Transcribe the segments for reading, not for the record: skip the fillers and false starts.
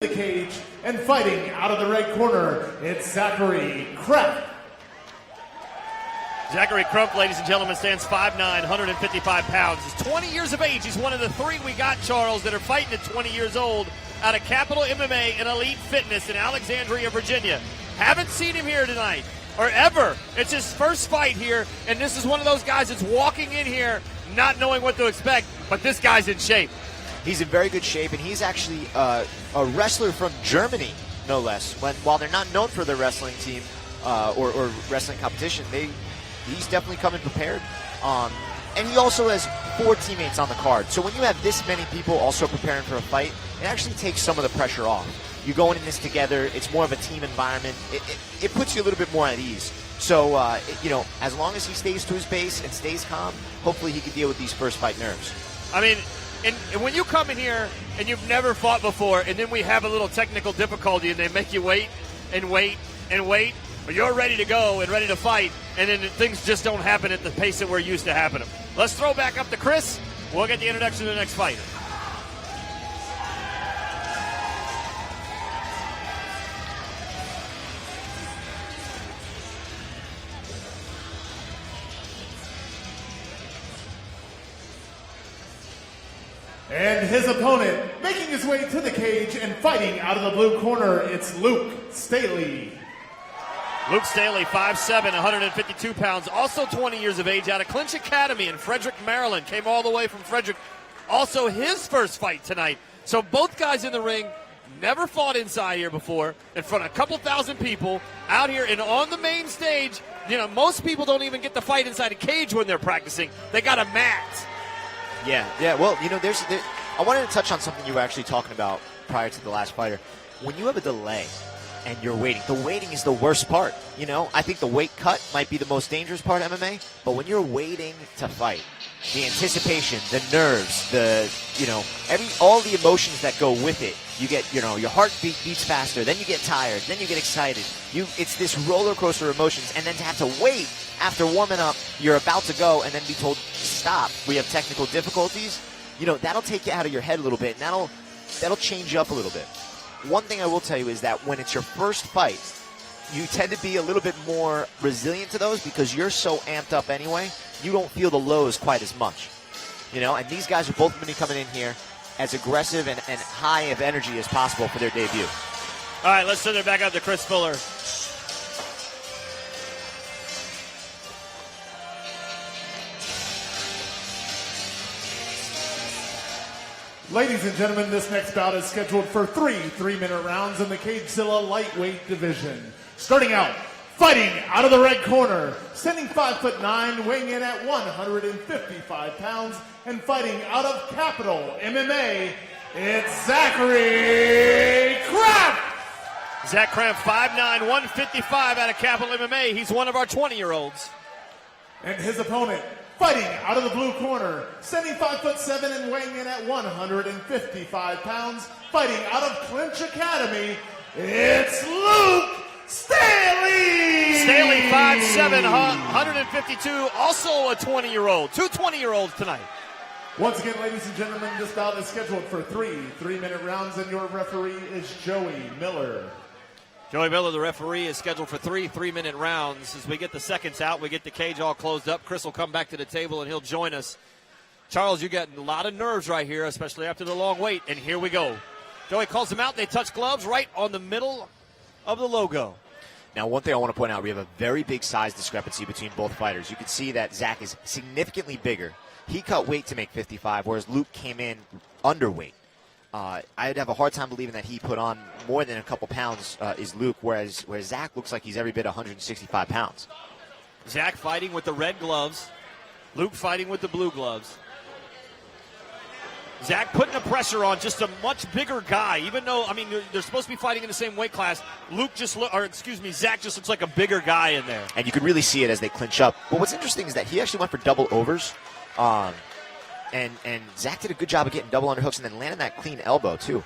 the cage and fighting out of the red corner, it's Zachary Krapf. Zachary Krapf, ladies and gentlemen, stands 5'9", 155 pounds. He's 20 years of age. He's one of the three we got, Charles, that are fighting at 20 years old out of Capital MMA and Elite Fitness in Alexandria, Virginia. Haven't seen him here tonight, or ever. It's his first fight here, and this is one of those guys that's walking in here not knowing what to expect, but this guy's in shape. He's in very good shape, and he's actually a wrestler from Germany, no less. While they're not known for their wrestling team or wrestling competition, he's definitely coming prepared. And he also has 4 teammates on the card. So when you have this many people also preparing for a fight, it actually takes some of the pressure off. You're going in this together. It's more of a team environment. It puts you a little bit more at ease. So, as long as he stays to his base and stays calm, hopefully he can deal with these first fight nerves. I mean, and when you come in here and you've never fought before, and then we have a little technical difficulty and they make you wait and wait and wait, but you're ready to go and ready to fight, and then things just don't happen at the pace that we're used to happening. Let's throw back up to Chris. We'll get the introduction to the next fighter. And his opponent, making his way to the cage and fighting out of the blue corner, it's Luke Staley. Luke Staley, 5'7", 152 pounds, also 20 years of age, out of Clinch Academy in Frederick, Maryland. Came all the way from Frederick. Also his first fight tonight. So both guys in the ring, never fought inside here before, in front of a couple thousand people, out here and on the main stage. You know, most people don't even get to fight inside a cage when they're practicing. They got a mat. Yeah. Well, I wanted to touch on something you were actually talking about prior to the last fighter. When you have a delay and you're waiting, the waiting is the worst part. I think the weight cut might be the most dangerous part of MMA, but when you're waiting to fight, the anticipation, the nerves, all the emotions that go with it. You get, your heartbeat beats faster, then you get tired, then you get excited. It's this roller coaster of emotions, and then to have to wait after warming up, you're about to go, and then be told, stop, we have technical difficulties. That'll take you out of your head a little bit, and that'll change you up a little bit. One thing I will tell you is that when it's your first fight, you tend to be a little bit more resilient to those because you're so amped up anyway, you don't feel the lows quite as much. And these guys are both going to be coming in here as aggressive and high of energy as possible for their debut. All right, let's send it back up to Chris Fuller. Ladies and gentlemen, this next bout is scheduled for 3 3-minute rounds in the Cagezilla lightweight division. Starting out, fighting out of the red corner, standing 5'9", weighing in at 155 pounds, and fighting out of Capital MMA, it's Zachary Krapf. Zach Krapf, 5'9", 155 out of Capital MMA. He's one of our 20-year-olds. And his opponent, fighting out of the blue corner, standing 5'7" and weighing in at 155 pounds, fighting out of Clinch Academy, it's Luke Staley! Staley, 5'7", 152, also a 20-year-old. 2 20-year-olds tonight. Once again, ladies and gentlemen, this bout is scheduled for 3 3-minute rounds, and your referee is Joey Miller. Joey Miller, the referee, is scheduled for 3 3-minute rounds. As we get the seconds out, we get the cage all closed up. Chris will come back to the table, and he'll join us. Charles, you got a lot of nerves right here, especially after the long wait, and here we go. Joey calls them out. They touch gloves right on the middle of the logo. Now, one thing I want to point out, we have a very big size discrepancy between both fighters. You can see that Zach is significantly bigger. He cut weight to make 55, whereas Luke came in underweight. I'd have a hard time believing that he put on more than a couple pounds is Luke, whereas Zach looks like he's every bit 165 pounds. Zach fighting with the red gloves. Luke fighting with the blue gloves. Zach putting the pressure on just a much bigger guy, even though, they're supposed to be fighting in the same weight class. Zach just looks like a bigger guy in there. And you can really see it as they clinch up. But what's interesting is that he actually went for double overs. And Zach did a good job of getting double underhooks and then landing that clean elbow, too.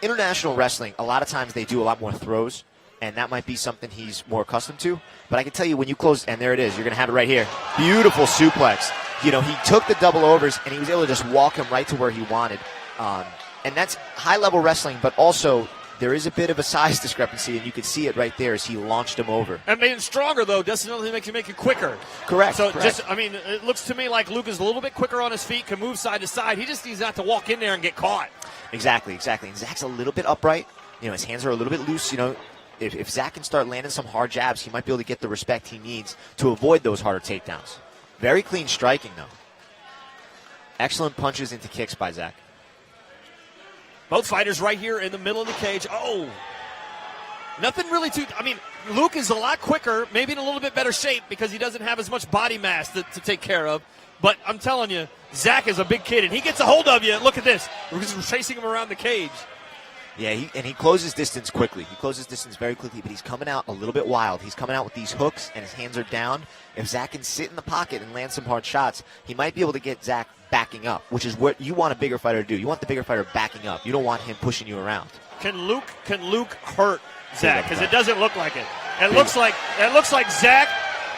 International wrestling, a lot of times they do a lot more throws, and that might be something he's more accustomed to. But I can tell you when you close, and there it is, you're going to have it right here. Beautiful suplex. He took the double overs, and he was able to just walk him right to where he wanted. and that's high-level wrestling, but also there is a bit of a size discrepancy, and you can see it right there as he launched him over. And being stronger, though, doesn't only make you quicker. Correct. So correct. it looks to me like Luke is a little bit quicker on his feet, can move side to side. He just needs not to walk in there and get caught. Exactly. And Zach's a little bit upright. His hands are a little bit loose. If Zach can start landing some hard jabs, he might be able to get the respect he needs to avoid those harder takedowns. Very clean striking, though. Excellent punches into kicks by Zach. Both fighters right here in the middle of the cage. Oh, nothing really Luke is a lot quicker, maybe in a little bit better shape because he doesn't have as much body mass to take care of. But I'm telling you, Zach is a big kid, and he gets a hold of you. Look at this. We're just chasing him around the cage. Yeah, he closes distance quickly. He closes distance very quickly, but he's coming out a little bit wild. He's coming out with these hooks, and his hands are down. If Zach can sit in the pocket and land some hard shots, he might be able to get Zach backing up, which is what you want a bigger fighter to do. You want the bigger fighter backing up. You don't want him pushing you around. Can Luke hurt Zach? Because it doesn't look like it. It looks like Zach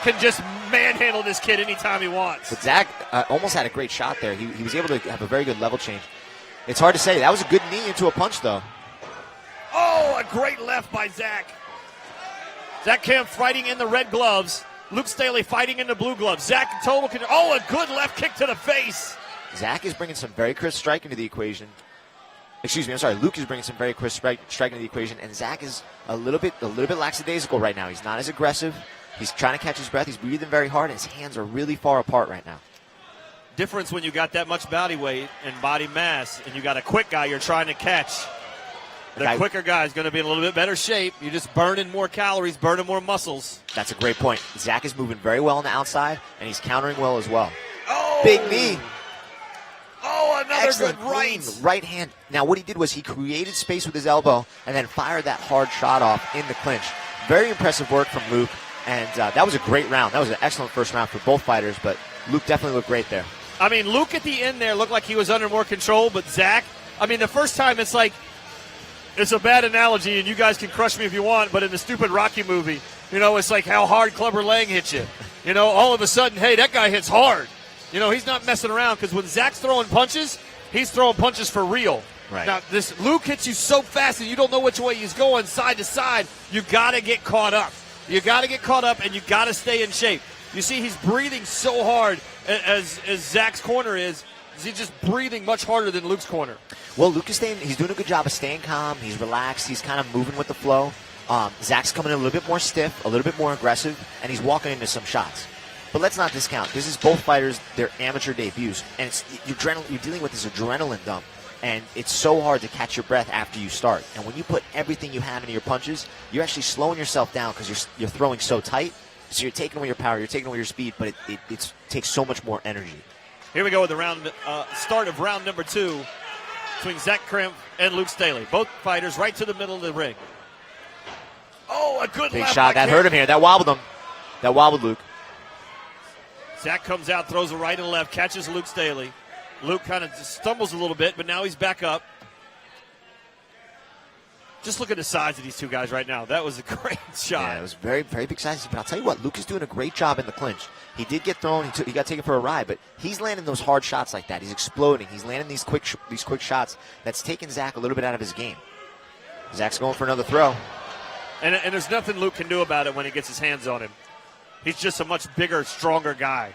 can just manhandle this kid anytime he wants. But Zach almost had a great shot there. He was able to have a very good level change. It's hard to say. That was a good knee into a punch, though. Oh, a great left by Zach. Zach Kemp fighting in the red gloves. Luke Staley fighting in the blue gloves. Zach total control. Oh, a good left kick to the face. Zach is bringing some very crisp striking to the equation. Luke is bringing some very crisp striking to the equation, and Zach is a little bit lackadaisical right now. He's not as aggressive. He's trying to catch his breath. He's breathing very hard, and his hands are really far apart right now. Difference when you got that much body weight and body mass, and you got a quick guy you're trying to catch. The quicker guy is going to be in a little bit better shape. You're just burning more calories, burning more muscles. That's a great point. Zach is moving very well on the outside, and he's countering well as well. Oh! Big knee. Oh, another Excellent good right. Right hand. Now, what he did was he created space with his elbow and then fired that hard shot off in the clinch. Very impressive work from Luke, and that was a great round. That was an excellent first round for both fighters, but Luke definitely looked great there. Luke at the end there looked like he was under more control, but Zach, the first time it's like, it's a bad analogy, and you guys can crush me if you want, but in the stupid Rocky movie, it's like how hard Clubber Lang hits you. All of a sudden, hey, that guy hits hard. He's not messing around, because when Zach's throwing punches, he's throwing punches for real. Right. Now, this Luke hits you so fast, and you don't know which way he's going, side to side. You got to get caught up. You got to get caught up, and you got to stay in shape. You see, he's breathing so hard as Zach's corner is. He's just breathing much harder than Luke's corner. Well, Luke is he's doing a good job of staying calm. He's relaxed. He's kind of moving with the flow. Zach's coming in a little bit more stiff, a little bit more aggressive, and he's walking into some shots. But let's not discount. This is both fighters, their amateur debuts, and you're dealing with this adrenaline dump, and it's so hard to catch your breath after you start. And when you put everything you have into your punches, you're actually slowing yourself down because you're throwing so tight. So you're taking away your power, you're taking away your speed, but it takes so much more energy. Here we go with the start of round number 2 between Zach Krapf and Luke Staley. Both fighters right to the middle of the ring. Oh, a good big left shot. That hurt him here. That wobbled him. That wobbled Luke. Zach comes out, throws a right and a left, catches Luke Staley. Luke kind of stumbles a little bit, but now he's back up. Just look at the size of these two guys right now. That was a great shot. Yeah, it was very, very big size. But I'll tell you what, Luke is doing a great job in the clinch. He did get thrown. He got taken for a ride, but he's landing those hard shots like that. He's exploding. He's landing these quick shots. That's taking Zach a little bit out of his game. Zach's going for another throw. And there's nothing Luke can do about it when he gets his hands on him. He's just a much bigger, stronger guy.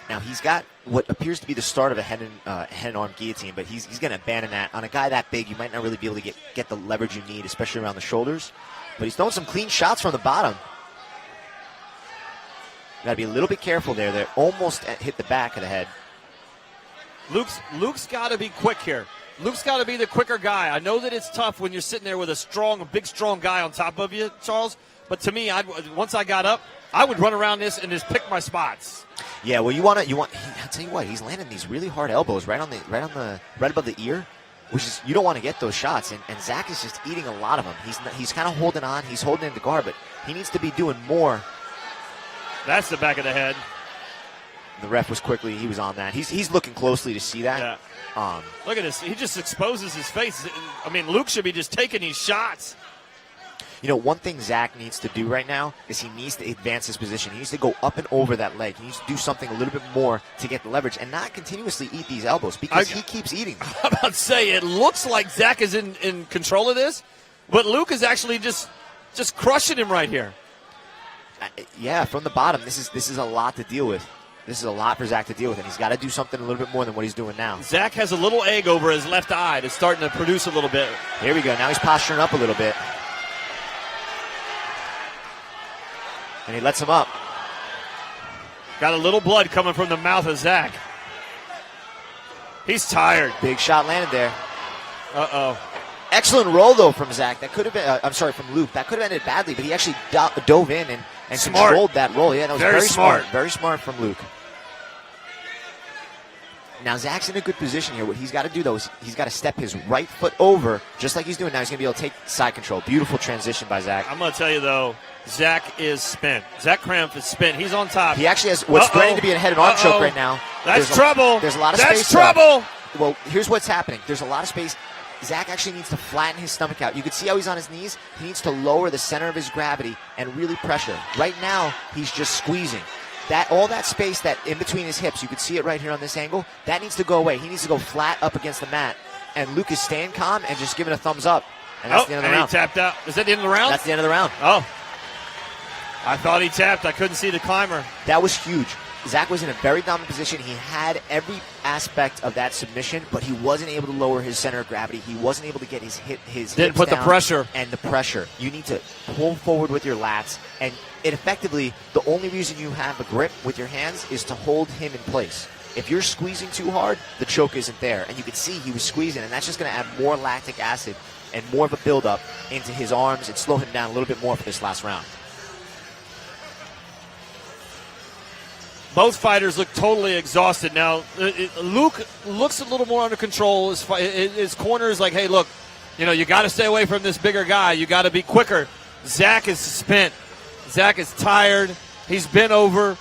Now, he's got what appears to be the start of a head and arm guillotine, but he's going to abandon that. On a guy that big, you might not really be able to get the leverage you need, especially around the shoulders. But he's throwing some clean shots from the bottom. Got to be a little bit careful there. They almost hit the back of the head. Luke's got to be quick here. Luke's got to be the quicker guy. I know that it's tough when you're sitting there with a big, strong guy on top of you, Charles. But to me, once I got up, I would run around this and just pick my spots. Yeah, well, I'll tell you what, he's landing these really hard elbows right above the ear, which is, you don't want to get those shots. And Zach is just eating a lot of them. He's kind of holding on. He's holding in the guard, but he needs to be doing more. That's the back of the head. The ref he was on that. He's looking closely to see that. Yeah. Look at this. He just exposes his face. Luke should be just taking these shots. You know, one thing Zach needs to do right now is he needs to advance his position. He needs to go up and over that leg. He needs to do something a little bit more to get the leverage and not continuously eat these elbows because he keeps eating them. I'm about to say, it looks like Zach is in control of this, but Luke is actually just crushing him right here. Yeah, from the bottom, this is a lot to deal with. This is a lot for Zach to deal with, and he's got to do something a little bit more than what he's doing now. Zach has a little egg over his left eye that's starting to produce a little bit. Here we go. Now he's posturing up a little bit. And he lets him up. Got a little blood coming from the mouth of Zach. He's tired. Big shot landed there. Uh-oh. Excellent roll, though, from Zach. That could have been, from Luke. That could have ended badly, but he actually dove in and controlled that roll. Yeah, that was very smart. Very smart from Luke. Now, Zach's in a good position here. What he's got to do, though, is he's got to step his right foot over, just like he's doing now. He's going to be able to take side control. Beautiful transition by Zach. I'm going to tell you, though, Zach is spent. Zach Krapf is spent. He's on top. He actually has what's threatening to be a head and arm choke right now. That's trouble. There's a lot of space. That's trouble. Well, here's what's happening. There's a lot of space. Zach actually needs to flatten his stomach out. You can see how he's on his knees. He needs to lower the center of his gravity and really pressure. Right now, he's just squeezing. All that space that in between his hips, you can see it right here on this angle, that needs to go away. He needs to go flat up against the mat. And Luke is staying calm and just giving a thumbs up. And that's the end of the round. He tapped out. Is that the end of the round? That's the end of the round. Oh. I thought he tapped. I couldn't see the climber. That was huge. Zach was in a very dominant position. He had every aspect of that submission, but he wasn't able to lower his center of gravity. He wasn't able to get his hips Didn't put down the pressure. And the pressure. You need to pull forward with your lats, and it effectively, the only reason you have a grip with your hands is to hold him in place. If you're squeezing too hard, the choke isn't there. And you can see he was squeezing, and that's just going to add more lactic acid and more of a buildup into his arms and slow him down a little bit more for this last round. Both fighters look totally exhausted. Now, Luke looks a little more under control. His corner is like, hey, look, you got to stay away from this bigger guy. You got to be quicker. Zach is spent. Zach is tired. He's bent over.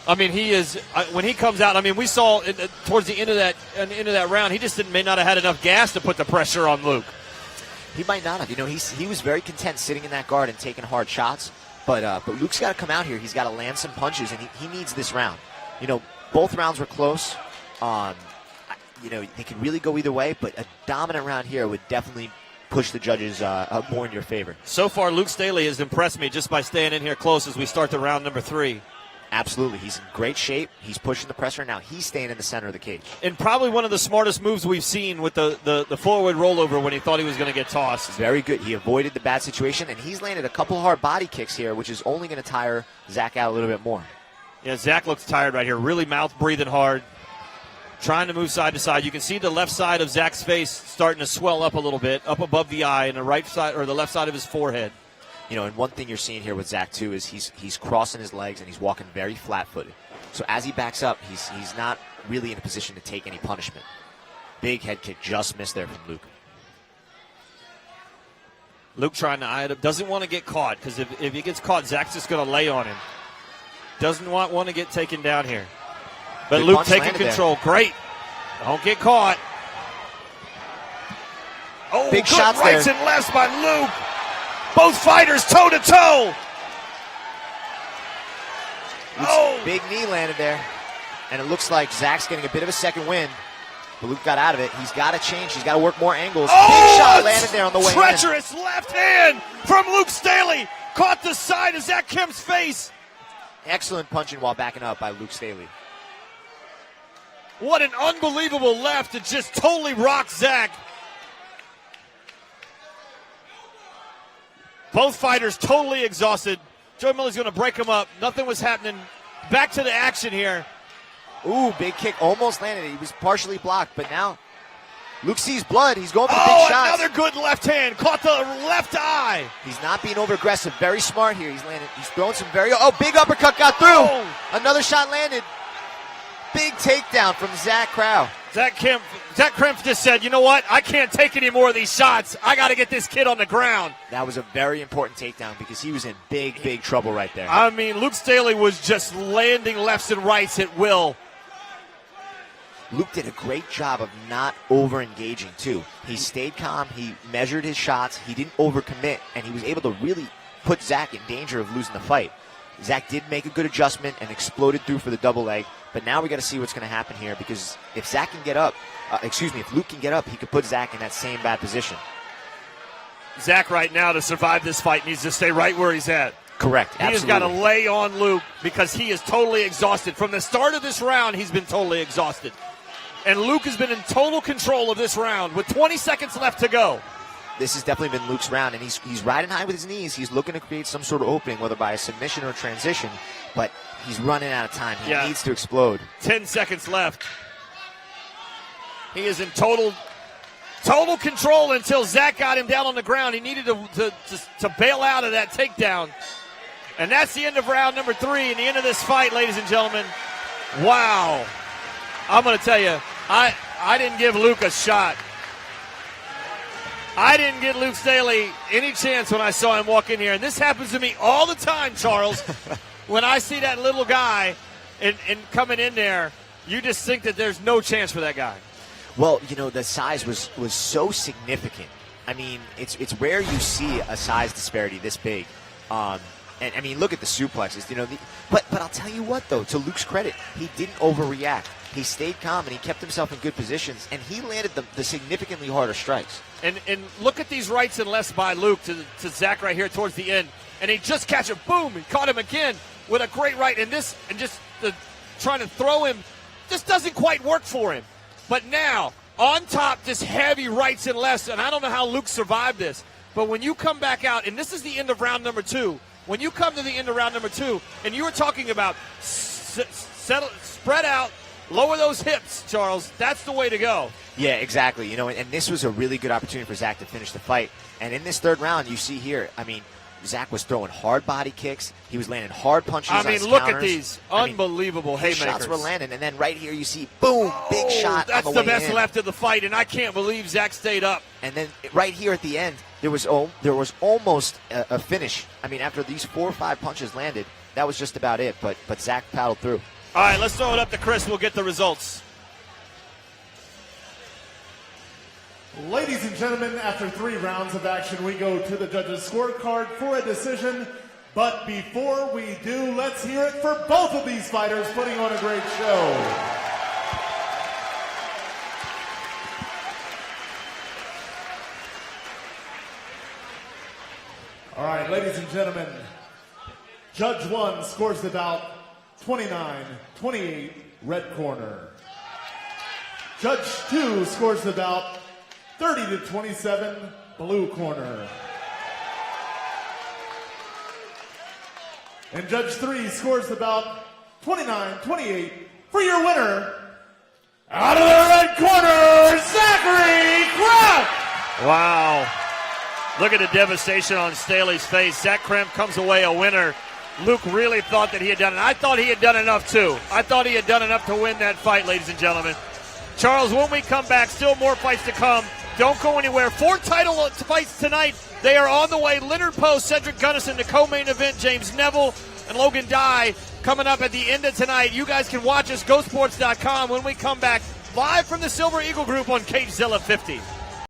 I mean, he is. When he comes out, I mean, we saw towards the end of that round, he just may not have had enough gas to put the pressure on Luke. He might not have. He was very content sitting in that guard and taking hard shots. But Luke's got to come out here. He's got to land some punches, and he needs this round. Both rounds were close. They could really go either way, but a dominant round here would definitely push the judges more in your favor. So far, Luke Staley has impressed me just by staying in here close as we start the round number 3. Absolutely. He's in great shape. He's pushing the pressure. Now he's staying in the center of the cage. And probably one of the smartest moves we've seen with the forward rollover when he thought he was going to get tossed. Very good. He avoided the bad situation, and he's landed a couple hard body kicks here, which is only going to tire Zach out a little bit more. Yeah, Zach looks tired right here. Really mouth breathing hard. Trying to move side to side. You can see the left side of Zach's face starting to swell up a little bit, up above the eye, and the right side or the left side of his forehead. And one thing you're seeing here with Zach, too, is he's crossing his legs and he's walking very flat-footed. So as he backs up, he's not really in a position to take any punishment. Big head kick just missed there from Luke. Luke trying to eye it up. Doesn't want to get caught because if he gets caught, Zach's just going to lay on him. Doesn't want to get taken down here. But Good Luke taking control. There. Great. Don't get caught. Oh, big good shots rights there. And lefts by Luke. Both fighters toe-to-toe. Big knee landed there. And it looks like Zach's getting a bit of a second wind. But Luke got out of it. He's got to change. He's got to work more angles. Big shot landed there on the way in. Treacherous left hand from Luke Staley. Caught the side of Zach Kemp's face. Excellent punching while backing up by Luke Staley. What an unbelievable left. It just totally rocked Zach. Both fighters totally exhausted. Joey Millie's going to break him up. Nothing was happening. Back to the action here. Ooh, big kick almost landed. He was partially blocked, but now Luke sees blood. He's going for big shots. Another good left hand. Caught the left eye. He's not being over aggressive. Very smart here. He's throwing some big uppercut got through. Another shot landed. Big takedown from Zach Krapf. Zach Krapf just said, you know what? I can't take any more of these shots. I got to get this kid on the ground. That was a very important takedown because he was in big trouble right there. I mean, Luke Staley was just landing lefts and rights at will. Luke did a great job of not over-engaging, too. He stayed calm. He measured his shots. He didn't overcommit, and he was able to really put Zach in danger of losing the fight. Zach did make a good adjustment and exploded through for the double leg, but now we got to see what's going to happen here, because if Zach can get up, if Luke can get up, he could put Zach in that same bad position. Zach right now, to survive this fight, needs to stay right where he's at. Correct. He has got to lay on Luke because he is totally exhausted. From the start of this round, he's been totally exhausted. And Luke has been in total control of this round with 20 seconds left to go. This has definitely been Luke's round, and he's riding high with his knees. He's looking to create some sort of opening, whether by a submission or a transition, but he's running out of time. He needs to explode. 10 seconds left. He is in total control until Zach got him down on the ground. He needed to bail out of that takedown. And that's the end of round number 3 and the end of this fight, ladies and gentlemen. Wow. I'm going to tell you, I didn't give Luke a shot. I didn't get Luke Staley any chance when I saw him walk in here. And this happens to me all the time, Charles. When I see that little guy and coming in there, you just think that there's no chance for that guy. Well, the size was so significant. I mean, it's rare you see a size disparity this big. And I mean, look at the suplexes. But I'll tell you what, though, to Luke's credit, he didn't overreact. He stayed calm and he kept himself in good positions, and he landed the significantly harder strikes. And look at these rights and lefts by Luke to Zach right here towards the end, and he just catch it. Boom! He caught him again with a great right, and trying to throw him just doesn't quite work for him. But now on top, just heavy rights and lefts, and I don't know how Luke survived this. But when you come back out, and this is the end of round number 2. When you come to the end of round number 2, and you were talking about spread out, lower those hips, Charles, that's the way to go. Yeah, exactly. And this was a really good opportunity for Zach to finish the fight. And in this third round, you see here, I mean, Zach was throwing hard body kicks. He was landing hard punches. I mean, look at these unbelievable haymakers. Shots were landing, and then right here you see, boom, big shot. That's on the best in. left of the fight, and I can't believe Zach stayed up. And then right here at the end, there was almost a finish. I mean, after these 4 or 5 punches landed, that was just about it. But Zach paddled through. All right, let's throw it up to Chris. We'll get the results. Ladies and gentlemen, after 3 rounds of action, we go to the judges' scorecard for a decision. But before we do, let's hear it for both of these fighters putting on a great show. All right, ladies and gentlemen, Judge 1 scores the bout 29-28, red corner. Judge 2 scores the bout 30-27, blue corner. And Judge 3 scores the bout 29-28 for your winner, out of the red corner, Zachary Krapf! Wow. Look at the devastation on Staley's face. Zach Krapf comes away a winner. Luke really thought that he had done it. I thought he had done enough, too. I thought he had done enough to win that fight, ladies and gentlemen. Charles, when we come back, still more fights to come. Don't go anywhere. 4 title fights tonight. They are on the way. Leonard Post, Cedric Gunnison, the co-main event. James Neville and Logan Dye coming up at the end of tonight. You guys can watch us, GoSports.com, when we come back live from the Silver Eagle Group on Cagezilla 50.